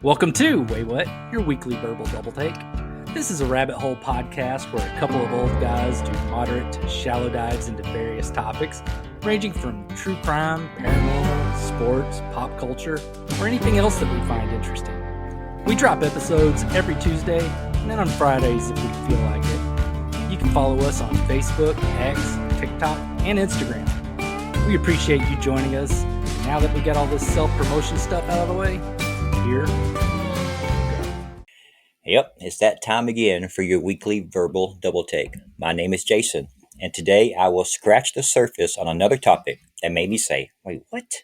Welcome to Wait What, your weekly verbal double take. This is a rabbit hole podcast where a couple of old guys do moderate to shallow dives into various topics, ranging from true crime, paranormal, sports, pop culture, or anything else that we find interesting. We drop episodes every Tuesday, and then on Fridays if we feel like it. You can follow us on Facebook, X, TikTok, and Instagram. We appreciate you joining us. And now that we got all this self-promotion stuff out of the way, here. Yep, it's that time again for your weekly verbal double take. My name is Jason, and today I will scratch the surface on another topic that made me say, wait, what?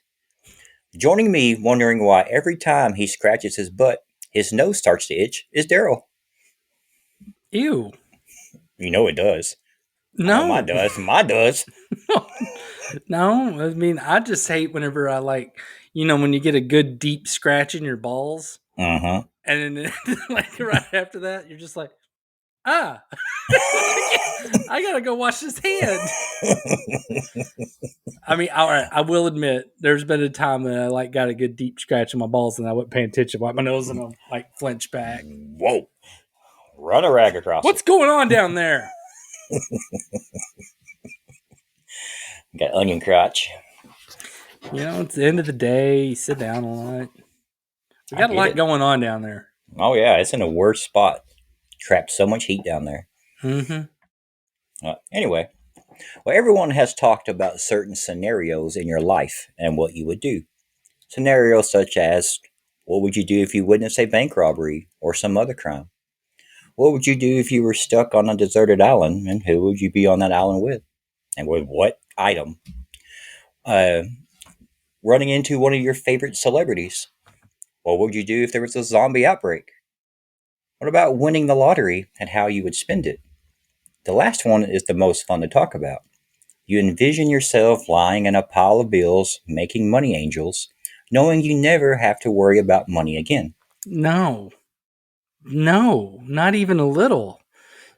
Joining me, wondering why every time he scratches his butt, his nose starts to itch, is Darrell. Ew. You know it does. No. Mine does. Mine does. No, I mean, I just hate whenever I when you get a good deep scratch in your balls. Uh-huh. And then like right after that, you're just like, I gotta go wash this hand. I mean, all right, I will admit there's been a time that I got a good deep scratch in my balls and I wasn't paying attention, wipe my nose and I'll flinch back. Whoa. Run a rag across What's going on down there? Got onion crotch. It's the end of the day. You sit down a lot. We got a lot going on down there. Oh, yeah. It's in a worse spot. Trapped so much heat down there. Mm-hmm. Anyway, everyone has talked about certain scenarios in your life and what you would do. Scenarios such as, what would you do if you witnessed a bank robbery or some other crime? What would you do if you were stuck on a deserted island, and who would you be on that island with? And with what item? Running into one of your favorite celebrities. What would you do if there was a zombie outbreak? What about winning the lottery and how you would spend it? The last one is the most fun to talk about. You envision yourself lying in a pile of bills, making money angels, knowing you never have to worry about money again. No, not even a little.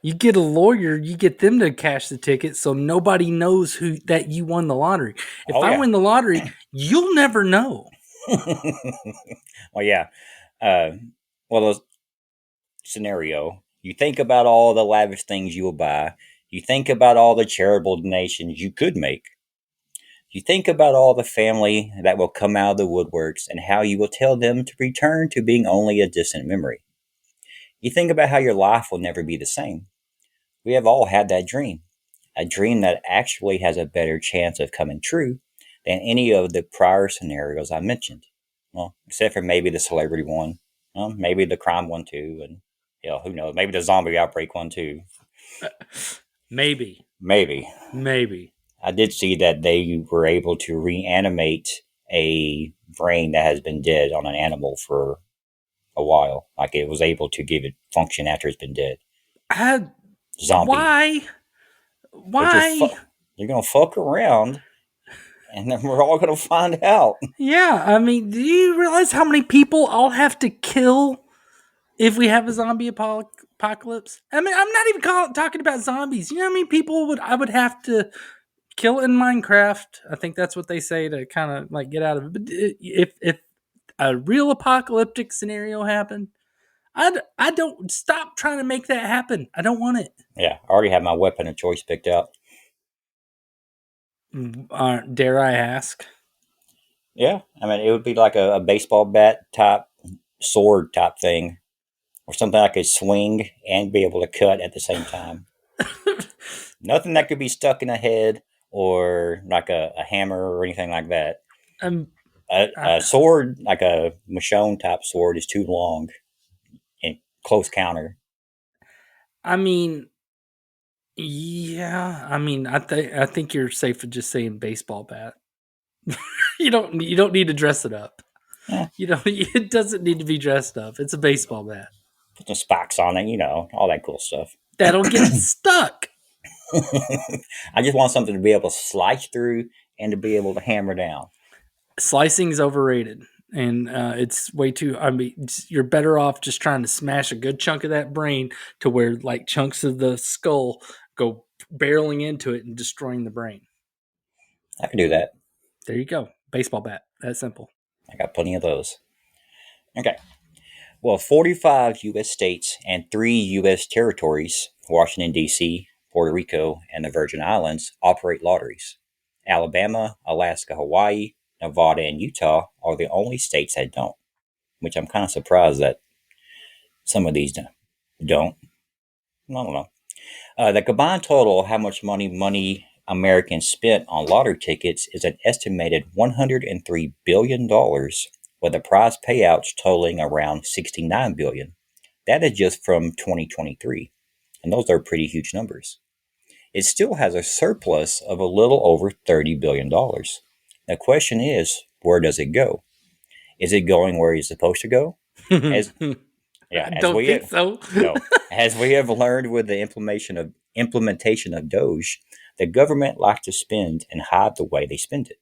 You get a lawyer, you get them to cash the ticket so nobody knows that you won the lottery. If I win the lottery, you'll never know. Well, yeah. Scenario. You think about all the lavish things you will buy. You think about all the charitable donations you could make. You think about all the family that will come out of the woodworks and how you will tell them to return to being only a distant memory. You think about how your life will never be the same. We have all had that dream. A dream that actually has a better chance of coming true than any of the prior scenarios I mentioned. Well, except for maybe the celebrity one. Well, maybe the crime one too. And who knows? Maybe the zombie outbreak one too. Maybe. I did see that they were able to reanimate a brain that has been dead on an animal for a while. Like it was able to give it function after it's been dead. Zombie. Why? They're going to fuck around and then we're all going to find out. Yeah, I mean, do you realize how many people I'll have to kill if we have a zombie apocalypse? I mean, I'm not even talking about zombies. You know how many people I would have to kill in Minecraft? I think that's what they say to kind of get out of it. But if a real apocalyptic scenario happened, I don't stop trying to make that happen. I don't want it. Yeah, I already have my weapon of choice picked out. Dare I ask? Yeah, I mean, it would be like a baseball bat type, sword type thing, or something I could swing and be able to cut at the same time. Nothing that could be stuck in a head or like a hammer or anything like that. A sword, like a Michonne type sword, is too long in close counter. I mean, yeah. I mean, I think you're safe with just saying baseball bat. You don't need to dress it up. Yeah. It doesn't need to be dressed up. It's a baseball bat. Put some spikes on it, all that cool stuff. That'll get stuck. I just want something to be able to slice through and to be able to hammer down. Slicing is overrated, and it's way too. I mean, you're better off just trying to smash a good chunk of that brain to where chunks of the skull go barreling into it and destroying the brain. I can do that. There you go. Baseball bat. That simple. I got plenty of those. Okay. Well, 45 U.S. states and 3 U.S. territories, Washington, D.C., Puerto Rico, and the Virgin Islands, operate lotteries. Alabama, Alaska, Hawaii, Nevada, and Utah are the only states that don't, which I'm kind of surprised that some of these don't. I don't know. The combined total of how much money Americans spent on lottery tickets is an estimated $103 billion, with the prize payouts totaling around $69 billion. That is just from 2023, and those are pretty huge numbers. It still has a surplus of a little over $30 billion. The question is, where does it go? Is it going where it's supposed to go? As I yeah, as don't we think have, so. no, as we have learned with the implementation of Doge, the government likes to spend and hide the way they spend it.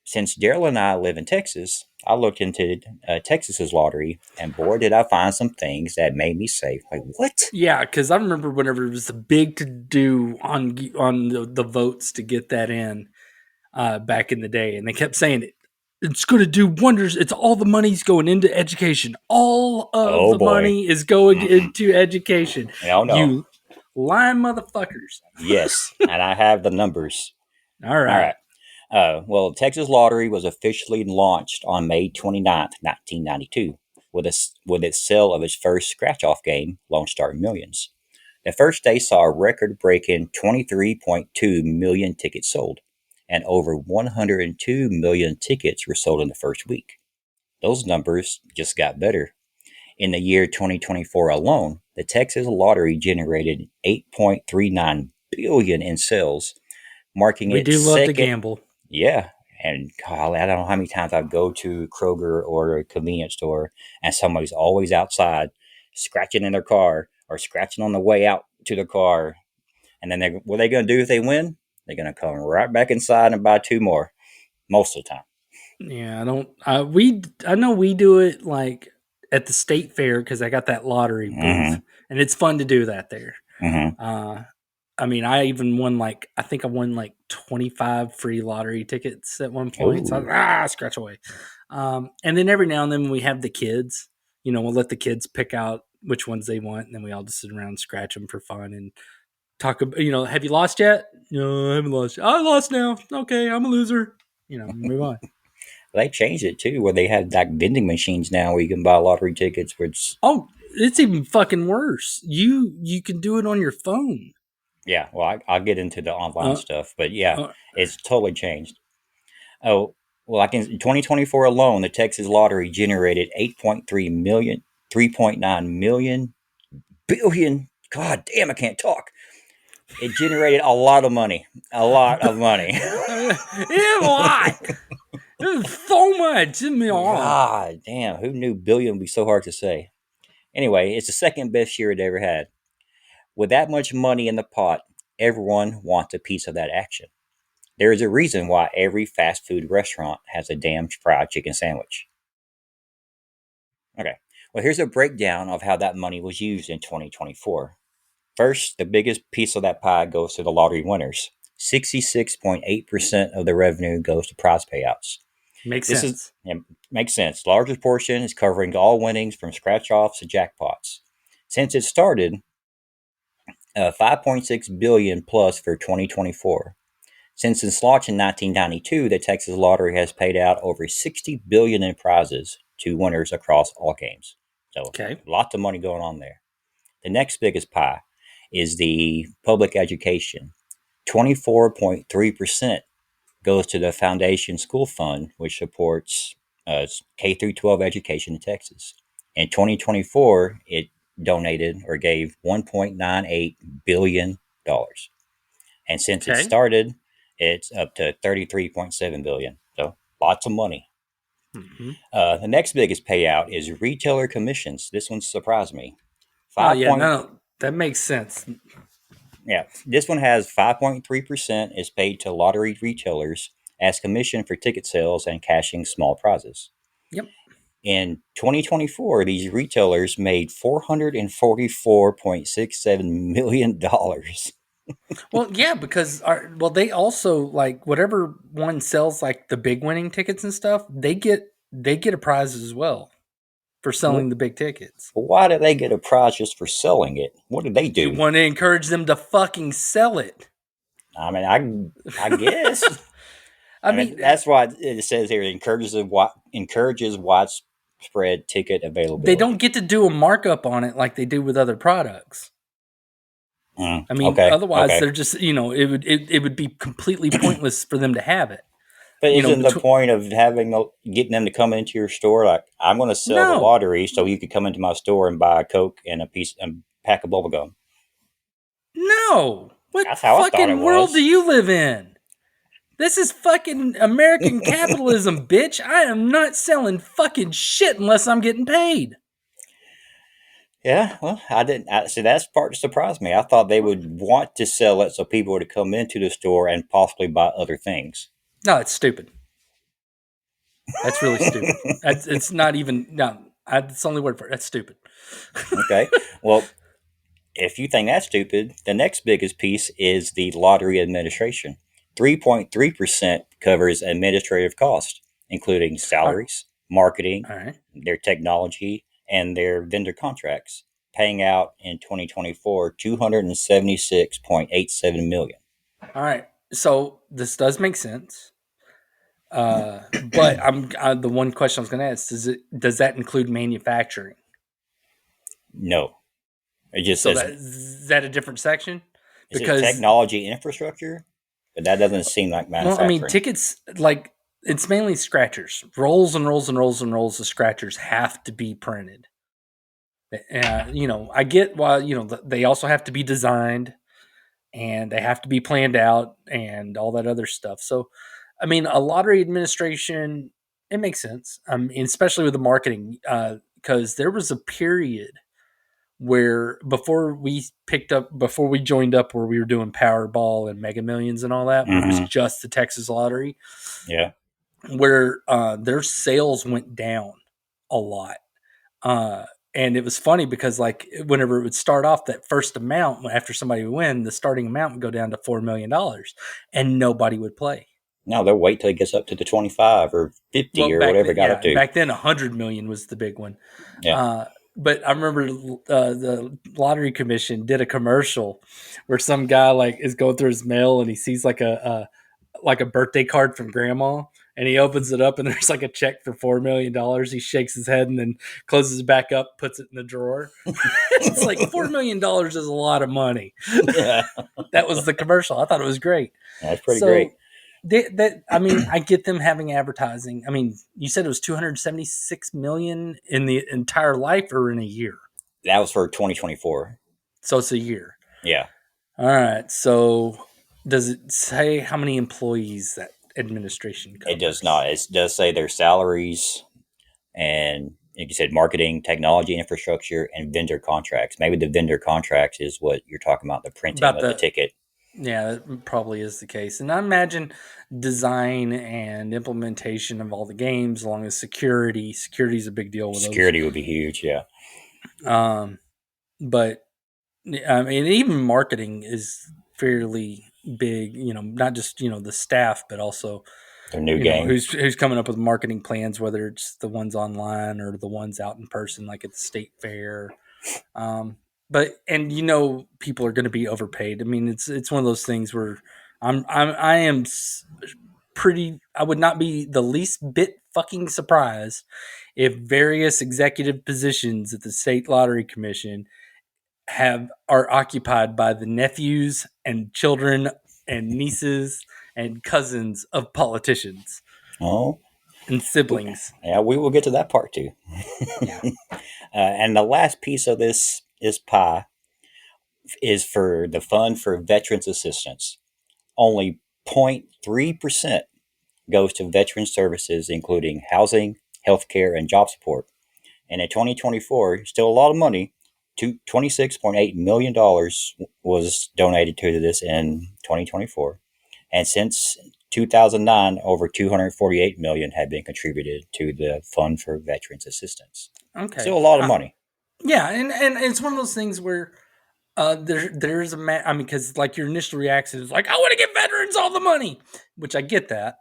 Since Darrell and I live in Texas, I looked into Texas's lottery, and boy, did I find some things that made me say, like, what? Yeah, because I remember whenever it was a big to do on the votes to get that in back in the day, and they kept saying it's going to do wonders. It's all the money's going into education. All of Oh the boy. money is going Mm-mm. into education. No, no. You lying motherfuckers. Yes, and I have the numbers. All All right. right. Well, Texas Lottery was officially launched on May 29th, 1992, with its sale of its first scratch-off game, Lone Star Millions. The first day saw a record-breaking 23.2 million tickets sold, and over 102 million tickets were sold in the first week. Those numbers just got better. In the year 2024 alone, the Texas Lottery generated 8.39 billion in sales, marking We its do love to second. gamble. Yeah. And golly, I don't know how many times I go to Kroger or a convenience store and somebody's always outside scratching in their car or scratching on the way out to the car. And then what are they going to do if they win? They're going to come right back inside and buy two more most of the time. Yeah, I don't. I know we do it like at the state fair because I got that lottery booth, Mm-hmm. and it's fun to do that there. Mm-hmm. Uh, I mean, I even won I think I won like 25 free lottery tickets at one point. So I Ooh. was, scratch away. And then every now and then when we have the kids, we'll let the kids pick out which ones they want, and then we all just sit around and scratch them for fun and talk about, have you lost yet? No, I haven't lost. I lost now. Okay, I'm a loser. Move on. They changed it too, where they have like vending machines now where you can buy lottery tickets, which, Oh, it's even fucking worse. You can do it on your phone. yeah, well, I'll get into the online Uh, stuff, but yeah, uh, it's totally changed. Oh, well, like in 2024 alone, the Texas Lottery generated 8.3 million, 3.9 million billion. God damn, I can't talk. It generated a lot of money. A lot of money. it's a lot. It's so much in my arm. God damn, who knew billion would be so hard to say? Anyway, it's the second best year it ever had. With that much money in the pot, everyone wants a piece of that action. There is a reason why every fast food restaurant has a damn fried chicken sandwich. Okay, well, here's a breakdown of how that money was used in 2024. First, the biggest piece of that pie goes to the lottery winners. 66.8% of the revenue goes to prize payouts. Makes This is sense. yeah, makes sense. Largest portion is covering all winnings from scratch offs to jackpots. Since it started, 5.6 billion plus for 2024. Since its launch in 1992, the Texas Lottery has paid out over 60 billion in prizes to winners across all games. So, Okay. lots of money going on there. The next biggest pie is the public education. 24.3% goes to the Foundation School Fund, which supports K through 12 education in Texas. In 2024, it donated or gave $1.98 billion. And since it Okay. started, it's up to 33.7 billion. So lots of money. Mm-hmm. The next biggest payout is retailer commissions. This one surprised me. Oh Five yeah, point no, that makes sense. Yeah, this one has 5.3% is paid to lottery retailers as commission for ticket sales and cashing small prizes. Yep. In 2024, these retailers made $444.67 million. Well, yeah, because they also like whatever one sells like the big winning tickets and stuff, they get a prize as well for selling the big tickets. Why do they get a prize just for selling it? What did they do? You want to encourage them to fucking sell it. I mean, I guess. I mean, that's why it says here encourages widespread ticket availability. they don't get to do a markup on it like they do with other products. I mean, otherwise they're just, it would be completely pointless for them to have it. But isn't the point of getting them to come into your store? Like, I'm going to sell the lottery so you could come into my store and buy a Coke and a pack of bubble gum. No. What fucking world do you live in? This is fucking American capitalism, bitch. I am not selling fucking shit unless I'm getting paid. Yeah, well, I didn't. See, that's part that surprised me. I thought they would want to sell it so people would come into the store and possibly buy other things. No, it's stupid. That's really stupid. It's not even. No, that's the only word for it. That's stupid. Okay. Well, if you think that's stupid, the next biggest piece is the lottery administration. 3.3% covers administrative costs, including salaries, marketing, their technology, and their vendor contracts, paying out in 2024 $276.87 million. All right. So this does make sense. But the one question I was going to ask does that include manufacturing? No. It just says, is that a different section? Because technology infrastructure, but that doesn't seem like manufacturing. Well, I mean, tickets, like, it's mainly scratchers. Rolls and rolls and rolls and rolls of scratchers have to be printed. I get why, they also have to be designed and they have to be planned out and all that other stuff. So, I mean, a lottery administration, it makes sense. Especially with the marketing, because there was a period where before we joined up where we were doing Powerball and Mega Millions and all that, where it was just the Texas lottery. Yeah. Where their sales went down a lot. And it was funny because, like, whenever it would start off, that first amount, after somebody would win, the starting amount would go down to $4 million and nobody would play. No, they'll wait till it gets up to the 25 or 50 or whatever it got up to. Back then, 100 million was the big one. Yeah. But I remember the lottery commission did a commercial where some guy, like, is going through his mail and he sees like a birthday card from grandma, and he opens it up and there's like a check for $4 million. He shakes his head and then closes it back up, puts it in the drawer. It's like $4 million is a lot of money. Yeah. That was the commercial. I thought it was great. That's pretty great. I get them having advertising. I mean, you said it was $276 million in the entire life or in a year? That was for 2024. So it's a year. Yeah. All right. So does it say how many employees that administration covers? It does not. It does say their salaries and, like you said, marketing, technology, infrastructure, and vendor contracts. Maybe the vendor contracts is what you're talking about, the printing of the ticket. Yeah, that probably is the case. And I imagine design and implementation of all the games, along with security. Security is a big deal with security would be huge, yeah. But I mean, even marketing is fairly big. Not just the staff, but also their new game. Who's coming up with marketing plans, whether it's the ones online or the ones out in person, like at the state fair. But people are going to be overpaid. I mean, it's one of those things where I would not be the least bit fucking surprised if various executive positions at the State Lottery Commission are occupied by the nephews and children and nieces and cousins of politicians. Oh, and siblings. Yeah, we will get to that part too. Yeah. And the last piece of this pie is for the fund for veterans assistance. Only 0.3% goes to veteran services, including housing, healthcare, and job support. And in 2024, still a lot of money, $26.8 million was donated to this in 2024. And since 2009, over $248 million had been contributed to the Fund for Veterans Assistance. Okay. Still a lot of money. Yeah, and it's one of those things where there's because like your initial reaction is like, I want to give veterans all the money, which I get that.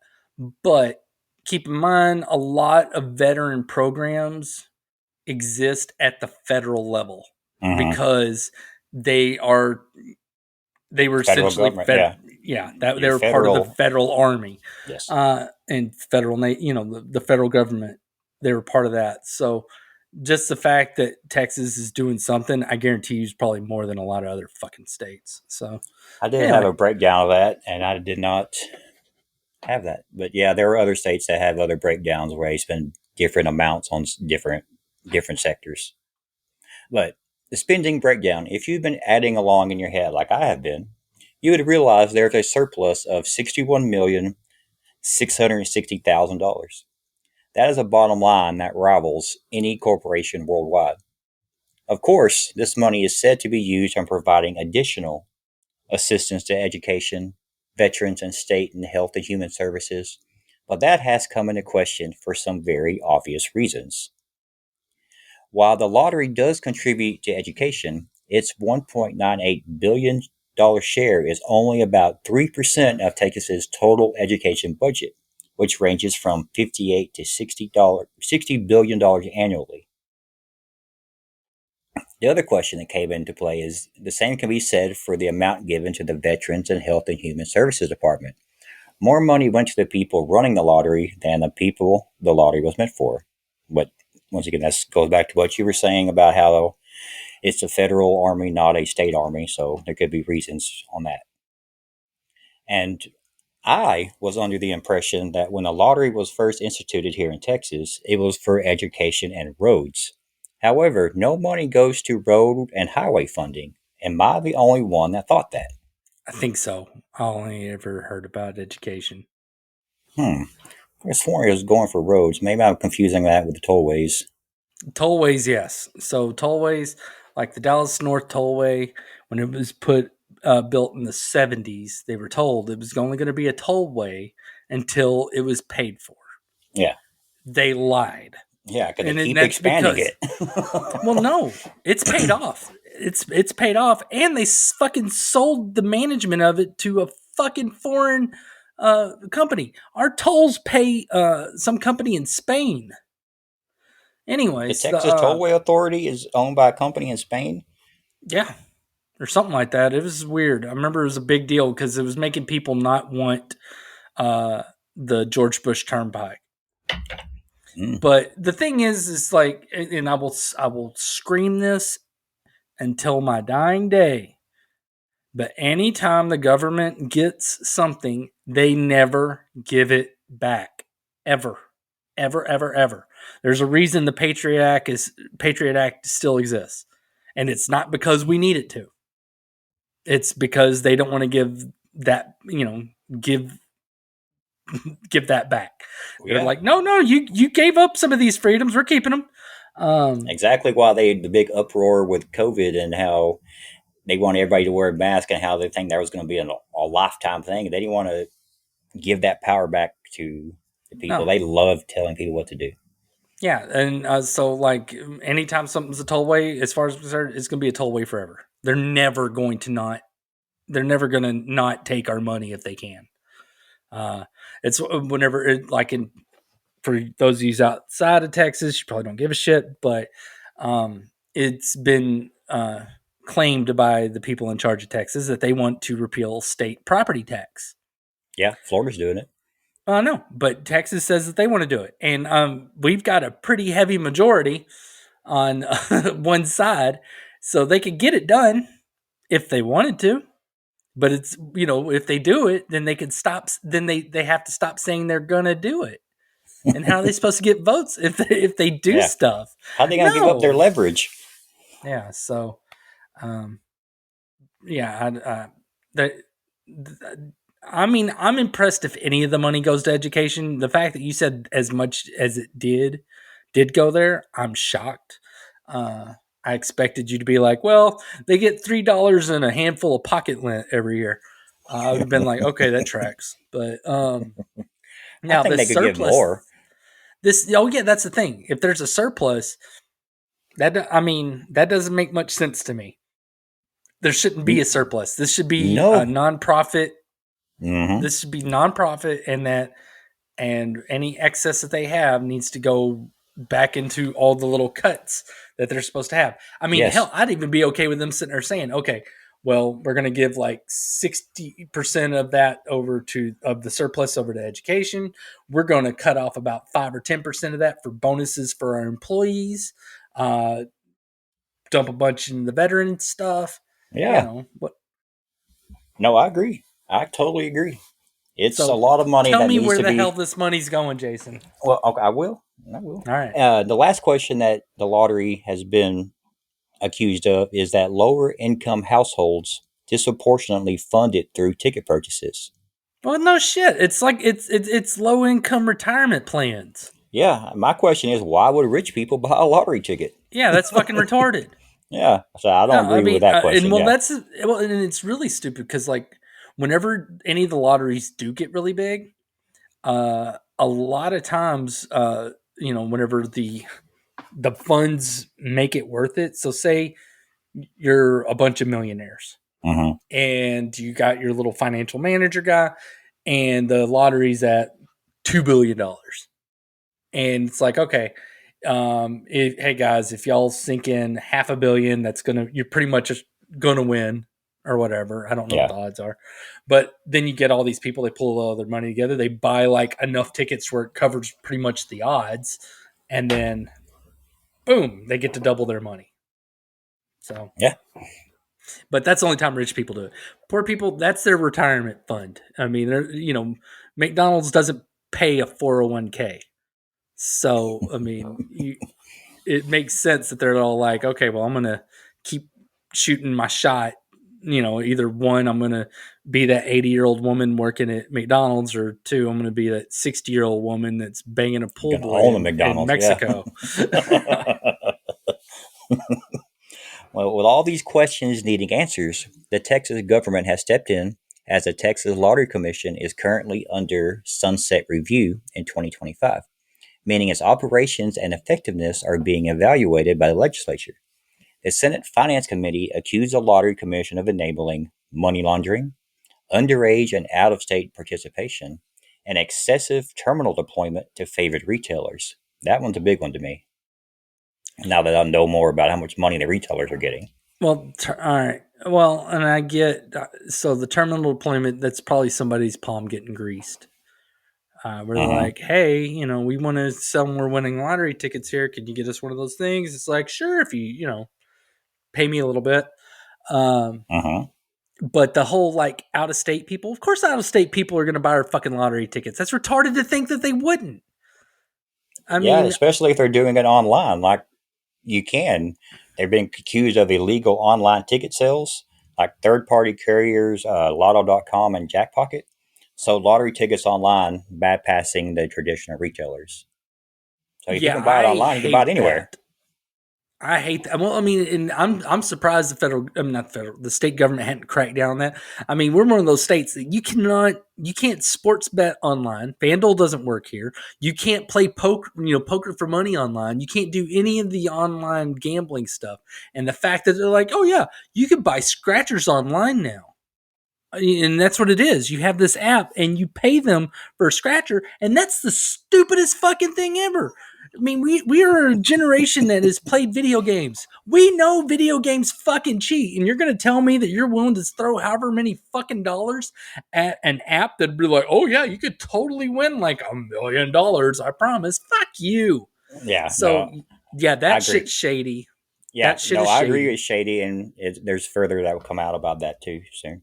But keep in mind, a lot of veteran programs exist at the federal level Mm-hmm. because they are they were Federal essentially government, yeah. that they Your were part of the federal, federal army, yes. and federal the federal government. They were part of that. So just the fact that Texas is doing something, I guarantee you, is probably more than a lot of other fucking states. So I did have anyway, a breakdown of that, and I did not have that. But yeah, there are other states that have other breakdowns where they spend different amounts on different sectors. But the spending breakdown, if you've been adding along in your head like I have been, you would realize there's a surplus of $61,660,000. That is a bottom line that rivals any corporation worldwide. Of course, this money is said to be used on providing additional assistance to education, veterans, and state and health and human services, but that has come into question for some very obvious reasons. While the lottery does contribute to education, its $1.98 billion share is only about 3% of Texas's total education budget, which ranges from $58 to $60 billion annually. The other question that came into play is the same can be said for the amount given to the Veterans and Health and Human Services Department. More money went to the people running the lottery than the people the lottery was meant for. But once again, that goes back to what you were saying about how it's a federal army, not a state army, so there could be reasons on that. And I was under the impression that when the lottery was first instituted here in Texas, it was for education and roads. However, no money goes to road and highway funding. Am I the only one that thought that? I think so. I only ever heard about education. Hmm. As far as going for roads, maybe I'm confusing that with the tollways. Tollways, yes. So tollways, like the Dallas North Tollway, when it was built in the 70s, they were told it was only going to be a tollway until it was paid for. Yeah. They lied, Yeah, because they and keep that's expanding because, it. well, no, it's paid off. It's paid off, and they fucking sold the management of it to a fucking foreign company. Our tolls pay some company in Spain. The Anyways, Texas Tollway Authority is owned by a company in Spain. yeah, or something like that. It was weird. I remember it was a big deal because it was making people not want uh, the George Bush Turnpike. Mm. But the thing is like, and I will scream this until my dying day. But anytime the government gets something, they never give it back, ever, ever, ever, ever. There's a reason the Patriot Act still exists, and it's not because we need it to. It's because they don't want to give that, give give that back. They're Yeah, like, no, you gave up some of these freedoms. We're keeping them. exactly why they the big uproar with COVID and how they want everybody to wear a mask and how they think that was going to be a lifetime thing. They didn't want to give that power back to the people. No, They love telling people what to do. yeah, and so like anytime something's a tollway, as far as I'm concerned, it's going to be a tollway forever. They're never going to not. They're never going to not take our money if they can. It's whenever like in for those of you outside of Texas, you probably don't give a shit, but it's been claimed by the people in charge of Texas that they want to repeal state property tax. Yeah, Florida's doing it. No, but Texas says that they want to do it, and we've got a pretty heavy majority on one side, so they could get it done if they wanted to. But it's if they do it, then they could stop. Then they have to stop saying they're gonna do it. And how are they supposed to get votes if they do Yeah. stuff? How are they going to give up their No. leverage? Yeah. So, um, yeah. That, I mean, I'm impressed if any of the money goes to education. The fact that you said as much as it did go there, I'm shocked. I expected you to be like, well, they get $3 and a handful of pocket lint every year. I would have been like, okay, that tracks. But I now think they this could give surplus, more. oh yeah, that's the thing. If there's a surplus, that doesn't make much sense to me. There shouldn't be a surplus. This should be a No. nonprofit. Mm-hmm. This should be nonprofit, and any excess that they have needs to go. back into all the little cuts that they're supposed to have. I mean, Yes. hell, I'd even be okay with them sitting there saying, okay, well, we're going to give like 60% of that over to of the surplus over to education. We're going to cut off about 5 or 10% of that for bonuses for our employees. Dump a bunch in the veteran stuff. You Yeah. know what? No, I agree. I totally agree. It's a So lot of money tell that me needs where to the hell be. this money's going, Jason. Well, okay, I will. I will. All right. The last question that the lottery has been accused of is that lower income households disproportionately fund it through ticket purchases. Well, no shit. It's like it's low income retirement plans. Yeah, my question is, why would rich people buy a lottery ticket? Yeah, that's fucking retarded. Yeah, so I don't No, I agree with mean, that and question. well, Yeah. and it's really stupid because like whenever any of the lotteries do get really big, a lot of times, whenever the funds make it worth it. So say you're a bunch of millionaires Mm-hmm. and you got your little financial manager guy, and the lottery's at $2 billion, and it's like, okay, hey guys, if y'all sink in $500 million, you're pretty much just gonna win or whatever. I don't know what Yeah. the odds are, but then you get all these people. They pull all their money together. They buy like enough tickets where it covers pretty much the odds, and then boom, they get to double their money. So, Yeah. but that's the only time rich people do it. Poor people, that's their retirement fund. I mean, McDonald's doesn't pay a 401k. So, I mean, it makes sense that they're all like, okay, well, I'm going to keep shooting my shot. Either one, I'm going to be that 80-year-old woman working at McDonald's, or two, I'm going to be that 60-year-old woman that's banging a pool You're gonna boy own a in McDonald's. Yeah. Mexico. Well, with all these questions needing answers, the Texas government has stepped in as the Texas Lottery Commission is currently under sunset review in 2025, meaning its operations and effectiveness are being evaluated by the legislature. The Senate Finance Committee accused the Lottery Commission of enabling money laundering, underage and out of state participation, and excessive terminal deployment to favored retailers. That one's a big one to me. Now that I know more about how much money the retailers are getting. Well, all right. Well, and I get so the terminal deployment, that's probably somebody's palm getting greased. Where they're Uh like, hey, we want to sell more winning lottery tickets here. Can you get us one of those things? It's like, sure, if you pay me a little bit. huh. Uh huh. But the whole like out of state people, of course, out of state people are going to buy our fucking lottery tickets. That's retarded to think that they wouldn't. I Yeah, mean, especially if they're doing it online. Like you can. They're being accused of illegal online ticket sales, like third party couriers, Lotto.com and Jackpocket. So lottery tickets online, bypassing the traditional retailers. So if you yeah, can buy it I online, you can buy it hate anywhere. that. I hate that. Well, I mean, and I'm surprised the state government hadn't cracked down on that. I mean, we're one of those states that you can't sports bet online. FanDuel doesn't work here. You can't play poker for money online. You can't do any of the online gambling stuff. And the fact that they're like, oh yeah, you can buy scratchers online now. And that's what it is. You have this app and you pay them for a scratcher, and that's the stupidest fucking thing ever. I mean, we are a generation that has played video games. We know video games fucking cheat, and you're gonna tell me that you're willing to throw however many fucking dollars at an app that'd be like, oh yeah, you could totally win like $1 million, I promise. Fuck you. Yeah, So no, yeah, I that agree. shit's shady. Yeah, That shit no, is I agree shady. with Shady, and there's further that will come out about that too soon.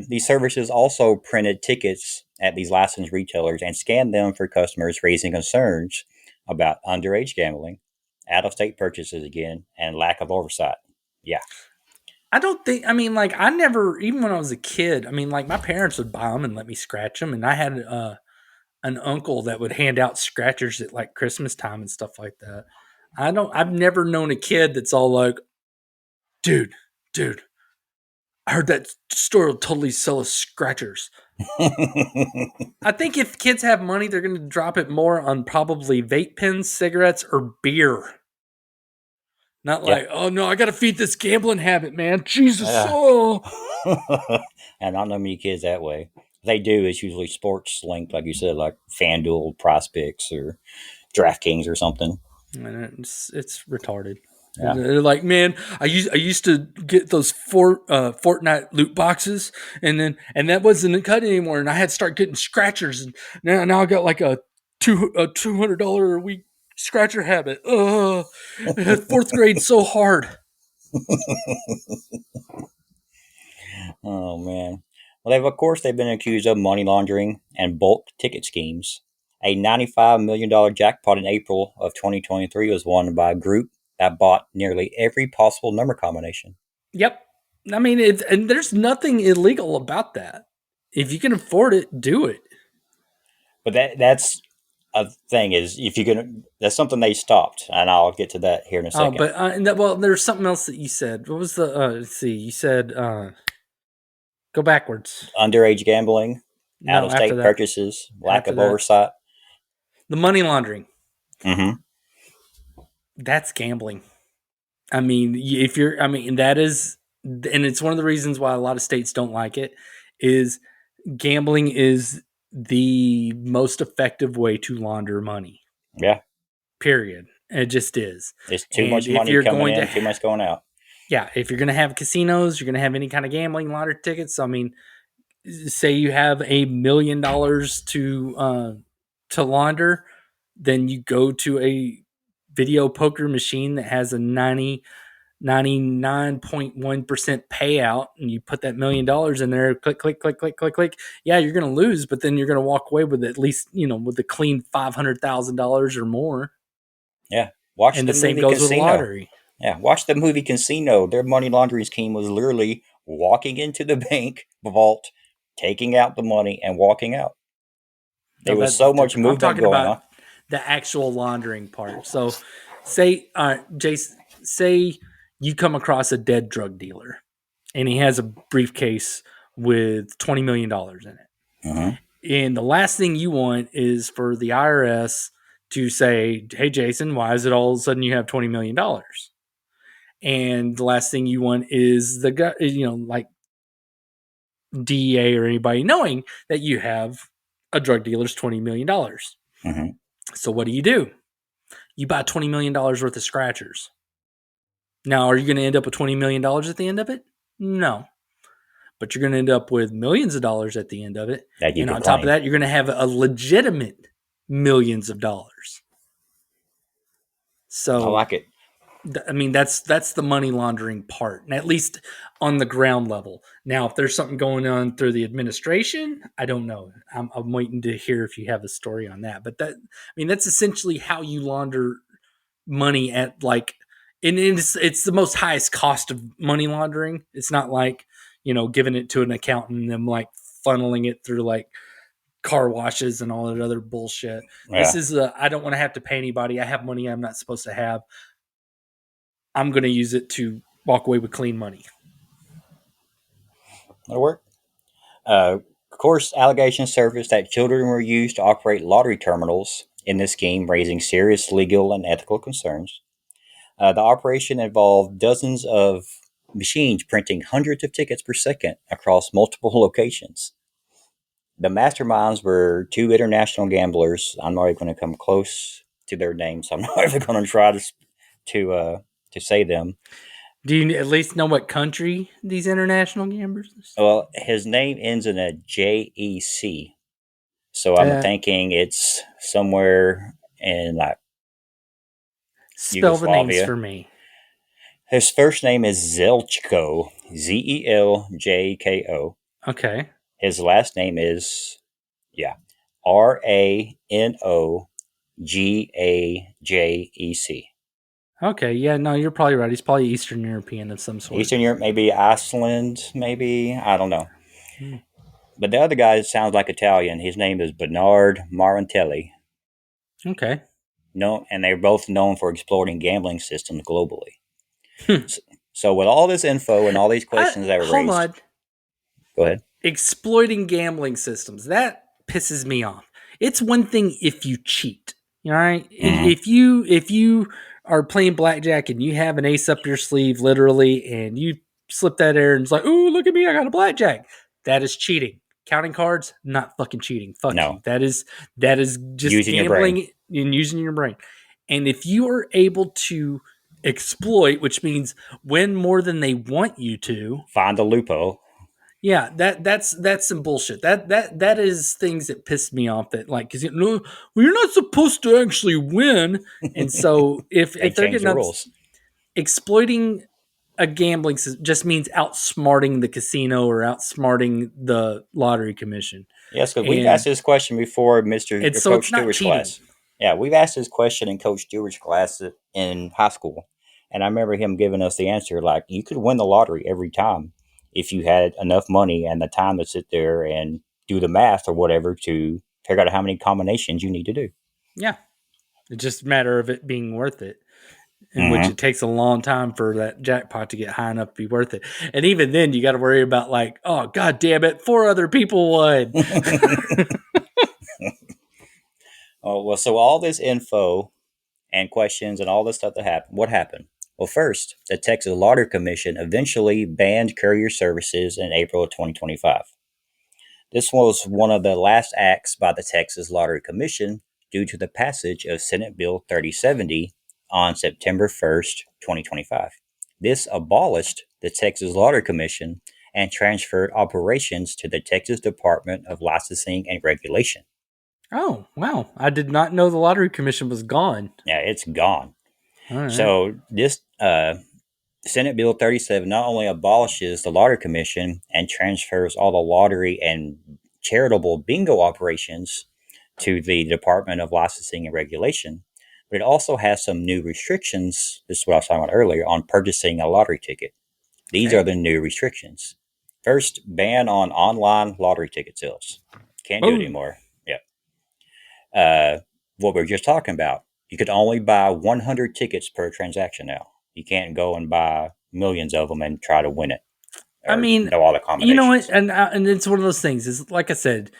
These services also printed tickets at these licensed retailers and scanned them for customers, raising concerns about underage gambling, out of state purchases again, and lack of oversight. Yeah. I don't think. I mean, like I never, even when I was a kid. I mean, like my parents would buy them and let me scratch them, and I had an uncle that would hand out scratchers at like Christmas time and stuff like that. I don't. I've never known a kid that's all like, dude, dude. I heard that store will totally sell us scratchers. I think if kids have money, they're going to drop it more on probably vape pens, cigarettes, or beer. Not Yeah. like, oh no, I got to feed this gambling habit, man. Jesus, Yeah. oh. And I don't know many kids that way. If they do, it's usually sports linked, like you said, like FanDuel, Prize Picks, or DraftKings or something. And it's retarded. Yeah. They're like, man, I used to get those Fortnite loot boxes, and that wasn't cut anymore, and I had to start getting scratchers, and now I got like a $200 a week scratcher habit. Fourth grade so hard. Oh man. Well, they've been accused of money laundering and bulk ticket schemes. A $95 million jackpot in April of 2023 was won by a group that bought nearly every possible number combination. Yep. I mean, and there's nothing illegal about that. If you can afford it, do it. But that's a thing is if you're gonna that's something they stopped, and I'll get to that here in a Oh, second. but there's something else that you said. What was the? Let's see. You said go backwards. Underage gambling, out No, of after state that. purchases, lack After of that, oversight. the money laundering. Mm-hmm. That's gambling. I mean, if you're, I mean, that is, and it's one of the reasons why a lot of states don't like it. Is gambling is the most effective way to launder money. Yeah. Period. It just is. It's too And much if money you're coming going to, in, too much going out. yeah, if you're going to have casinos, you're going to have any kind of gambling launder tickets. I mean, say you have $1 million to launder, then you go to a video poker machine that has a 99.1% payout, and you put that $1 million in there, click, click, click, click, click, click. Yeah, you're going to lose, but then you're going to walk away with at least, with a clean $500,000 or more. Yeah. Watch And the the same movie goes with a Casino. lottery. Yeah, watch the movie Casino. Their money laundering scheme was literally walking into the bank vault, taking out the money, and walking out. No, There was that's so much different. I'm movement talking going about on. the actual laundering part. So, say, Jason, say you come across a dead drug dealer, and he has a briefcase with $20 million in it. Mm-hmm. And the last thing you want is for the IRS to say, "Hey, Jason, why is it all of a sudden you have $20 million?" And the last thing you want is the guy, like DEA or anybody knowing that you have a drug dealer's $20 million. Mm-hmm. So what do? You buy $20 million worth of scratchers. Now, are you going to end up with $20 million at the end of it? No. But you're going to end up with millions of dollars at the end of it. That you And can on top of claim. that, you're going to have a legitimate millions of dollars. I So, like it. I mean, that's the money laundering part, and at least on the ground level. Now, if there's something going on through the administration, I don't know. I'm waiting to hear if you have a story on that. But that's essentially how you launder money at like, and it's the most highest cost of money laundering. It's not like giving it to an accountant and them like funneling it through like car washes and all that other bullshit. This Yeah, is I don't want to have to pay anybody. I have money I'm not supposed to have. I'm going to use it to walk away with clean money. that'll work. Of course, allegations surfaced that children were used to operate lottery terminals in this scheme, raising serious legal and ethical concerns. The operation involved dozens of machines printing hundreds of tickets per second across multiple locations. The masterminds were two international gamblers. I'm not even going to come close to their names. I'm not even going to try to say them. Do you at least know what country these international gamblers? Well, his name ends in a JEC, so I'm Uh, thinking it's somewhere in like Spell the names Yugoslavia. for me. His first name is Zeljko, Zeljko. Okay. His last name is Ranojajec. Okay. Yeah. No, you're probably right. He's probably Eastern European of some sort. Eastern Europe, maybe Iceland, maybe I don't know. Hmm. But the other guy sounds like Italian. His name is Bernard Marantelli. Okay. No, and they're both known for exploiting gambling systems globally. Hmm. So, with all this info and all these questions that were Hold raised, on. go ahead. Exploiting gambling systems. That pisses me off. It's one thing if you cheat. All right. Mm-hmm. If you are playing blackjack and you have an ace up your sleeve, literally, and you slip that air and it's like, "Ooh, look at me, I got a blackjack." That is cheating. Counting cards, not fucking cheating. Fuck No, you. That is just using your brain. gambling and using your brain. And if you are able to exploit, which means win more than they want you to, Find a loophole. yeah, that's some bullshit. That is things that piss me off. That like, because well, you're not supposed to actually win. And so They if they're change getting the up, rules. exploiting a gambling just means outsmarting the casino or outsmarting the lottery commission. Yes, because we've asked And this question before, Mr. it's so Coach it's not Stewart's cheating. class. Yeah, we've asked this question in Coach Stewart's class in high school. And I remember him giving us the answer like, you could win the lottery every time if you had enough money and the time to sit there and do the math or whatever to figure out how many combinations you need to do. Yeah. It's just a matter of it being worth it, in which Mm-hmm. it takes a long time for that jackpot to get high enough to be worth it. And even then, you got to worry about like, oh, God damn it, 4 other people won. Oh, well, so all this info and questions and all this stuff that happened, what happened? Well, first, the Texas Lottery Commission eventually banned courier services in April of 2025. This was one of the last acts by the Texas Lottery Commission due to the passage of Senate Bill 3070 on September 1st, 2025. This abolished the Texas Lottery Commission and transferred operations to the Texas Department of Licensing and Regulation. Oh, wow. I did not know the lottery commission was gone. Yeah, it's gone. All right. So this Senate Bill 37 not only abolishes the Lottery Commission and transfers all the lottery and charitable bingo operations to the Department of Licensing and Regulation, but it also has some new restrictions. This is what I was talking about earlier on purchasing a lottery ticket. These are the new restrictions. First, ban on online lottery ticket sales. Can't do it anymore. What we were just talking about, you could only buy 100 tickets per transaction now. You can't go and buy millions of them and try to win it. I mean, know all the you know what? combinations. And it's one of those things. Is like I said,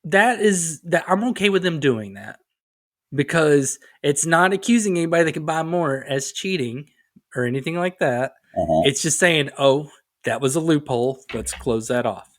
that I'm okay with them doing that because it's not accusing anybody that can buy more as cheating or anything like that. Uh-huh. It's just saying, oh, that was a loophole. Let's close that off.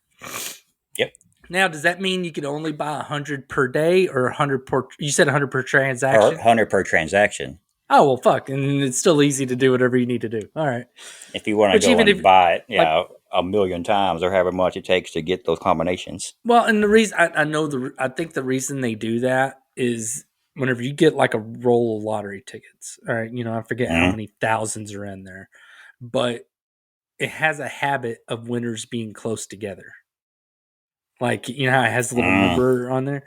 Yep. Now, does that mean you can only buy 100 per day or 100 per? You said 100 per transaction. 100 per transaction. Oh well, fuck, and it's still easy to do whatever you need to do. All right. If you want to go and buy it, a million times or however much it takes to get those combinations. Well, and the reason I think the reason they do that is whenever you get like a roll of lottery tickets. All right, I forget how many thousands are in there, but it has a habit of winners being close together. Like how it has a little number on there.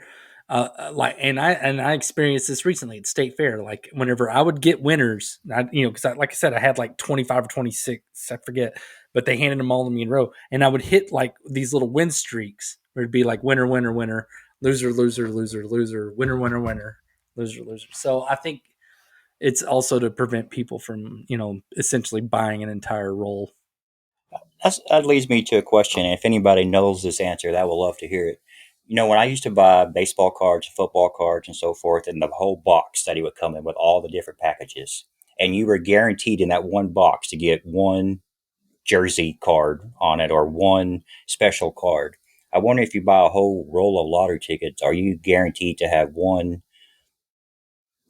And I experienced this recently at State Fair. Like whenever I would get winners, because like I said, I had like 25 or 26, I forget, but they handed them all to me in a row, and I would hit like these little win streaks where it'd be like winner, winner, winner, loser, loser, loser, loser, winner, winner, winner, loser, loser. So I think it's also to prevent people from essentially buying an entire roll. That leads me to a question. And if anybody knows this answer, I would love to hear it. When I used to buy baseball cards, football cards, and so forth, and the whole box that he would come in with all the different packages, and you were guaranteed in that one box to get one jersey card on it or one special card. I wonder if you buy a whole roll of lottery tickets, are you guaranteed to have one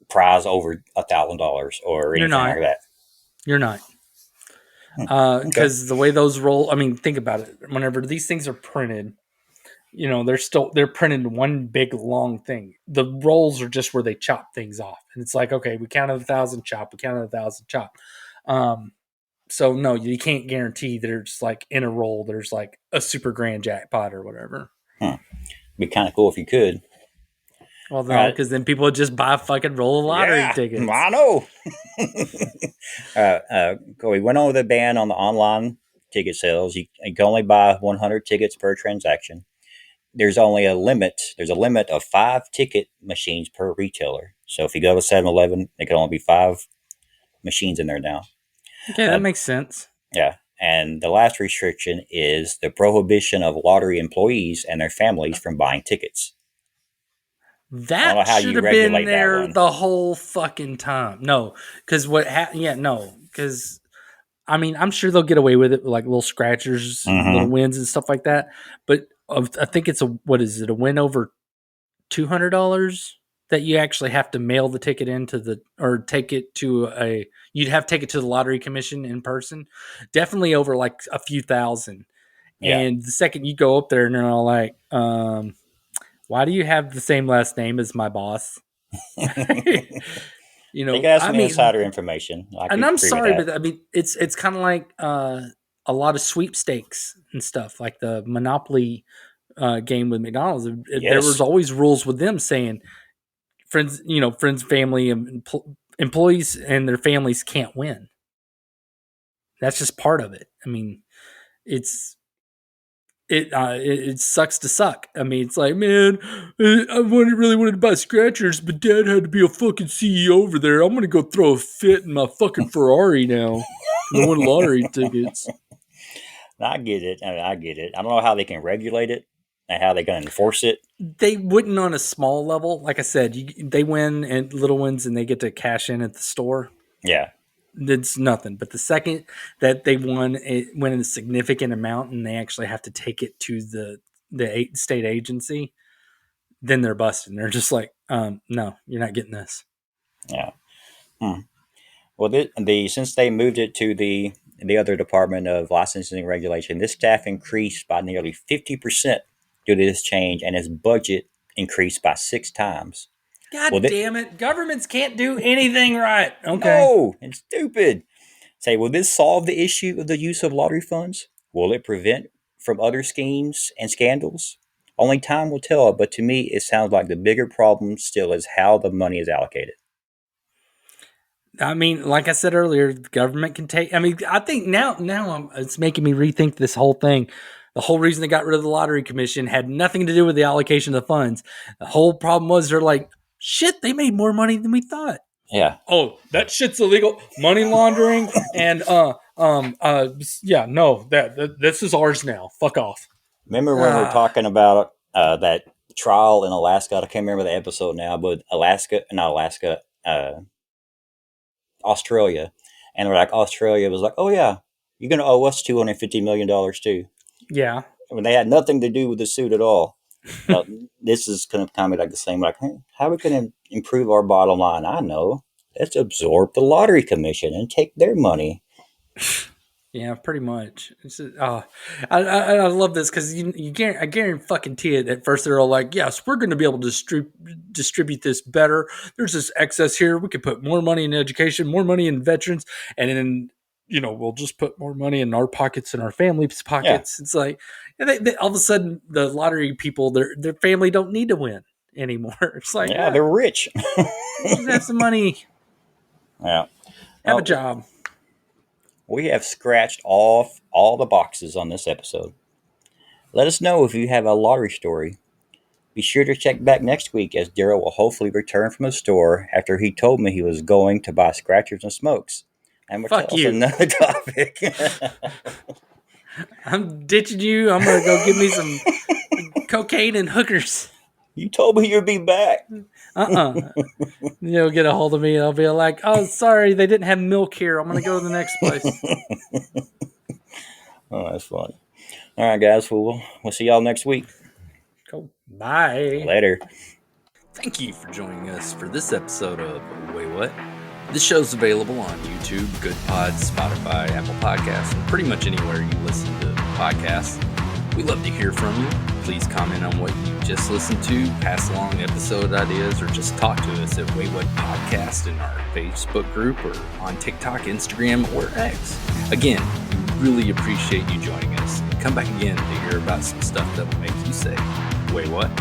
prize over $1,000 or anything like that? You're not. Because the way those roll, I mean, think about it. Whenever these things are printed, they're printed in one big long thing. The rolls are just where they chop things off, and it's like, okay, we counted 1,000 chop, we counted 1,000 chop. So no, you can't guarantee there's like in a roll there's like a super grand jackpot or whatever. Be kind of cool if you could. Well, no, because then people would just buy a fucking roll of lottery tickets. I know. We went over the ban on the online ticket sales. You can only buy 100 tickets per transaction. There's only a limit. There's a limit of 5 ticket machines per retailer. So if you go to 7-Eleven, there can only be 5 machines in there now. Okay, that makes sense. Yeah. And the last restriction is the prohibition of lottery employees and their families from buying tickets. That should have been there the whole fucking time. No, because because I mean, I'm sure they'll get away with it, with like little scratchers, little wins and stuff like that. But I think it's a win over $200. that you actually have to mail the ticket or take it to you'd have to take it to the lottery commission in person. Definitely over like a few thousand. Yeah. And the second you go up there and they're all like, why do you have the same last name as my boss? They got some insider information. I and could I'm agree with sorry, that. but I mean, it's kind of like a lot of sweepstakes and stuff, like the Monopoly game with McDonald's. There was Yes. always rules with them saying friends, family, and employees and their families can't win. That's just part of it. I mean, it's it sucks to suck. I mean, it's like, man, really wanted to buy scratchers, but Dad had to be a fucking CEO over there. I'm gonna go throw a fit in my fucking Ferrari now. I won lottery tickets. I get it. I get it. I don't know how they can regulate it and how they can enforce it. They wouldn't on a small level. Like I said, they win and little wins, and they get to cash in at the store. Yeah. It's nothing. But the second that they win a significant amount, and they actually have to take it to the state agency, then they're busted. They're just like, no, you're not getting this. Yeah. Well, since they moved it to the other Department of Licensing and Regulation, this staff increased by nearly 50% due to this change, and its budget increased by 6 times. God damn it. Governments can't do anything right. Okay. No, it's stupid. Say, will this solve the issue of the use of lottery funds? Will it prevent from other schemes and scandals? Only time will tell, but to me, it sounds like the bigger problem still is how the money is allocated. I mean, like I said earlier, the government can take. I mean, I think now it's making me rethink this whole thing. The whole reason they got rid of the lottery commission had nothing to do with the allocation of the funds. The whole problem was they're like, shit, they made more money than we thought. Yeah. Oh, that shit's illegal. Money laundering and yeah, no, this is ours now. Fuck off. Remember when we're talking about that trial in Alaska? I can't remember the episode now, but Australia. And we're like, Australia was like, oh yeah, you're going to owe us $250 million too. Yeah. I mean, they had nothing to do with the suit at all. This is kind of like the same, like, hey, how are we going to improve our bottom line? I know. Let's absorb the lottery commission and take their money. Yeah, pretty much. I love this because I guarantee it. At first, they're all like, "Yes, we're going to be able to distribute this better. There's this excess here. We could put more money in education, more money in veterans, and then we'll just put more money in our pockets and our family's pockets." Yeah. It's like they, all of a sudden the lottery people, their family don't need to win anymore. It's like, yeah, they're rich. Just have some money. Yeah, have a job. We have scratched off all the boxes on this episode. Let us know if you have a lottery story. Be sure to check back next week as Darrell will hopefully return from the store after he told me he was going to buy scratchers and smokes. And we'll tell us another topic. I'm ditching you. I'm going to go get me some cocaine and hookers. You told me you'd be back. You'll get a hold of me and I'll be like, oh, sorry, they didn't have milk here. I'm going to go to the next place. Oh, that's funny. All right, guys. We'll see y'all next week. Cool. Bye. Later. Thank you for joining us for this episode of Wait What? This show's available on YouTube, Good Pods, Spotify, Apple Podcasts, and pretty much anywhere you listen to podcasts. We'd love to hear from you. Please comment on what you just listened to, pass along episode ideas, or just talk to us at Wait What Podcast in our Facebook group or on TikTok, Instagram, or X. Again, we really appreciate you joining us. Come back again to hear about some stuff that will make you say, wait, what?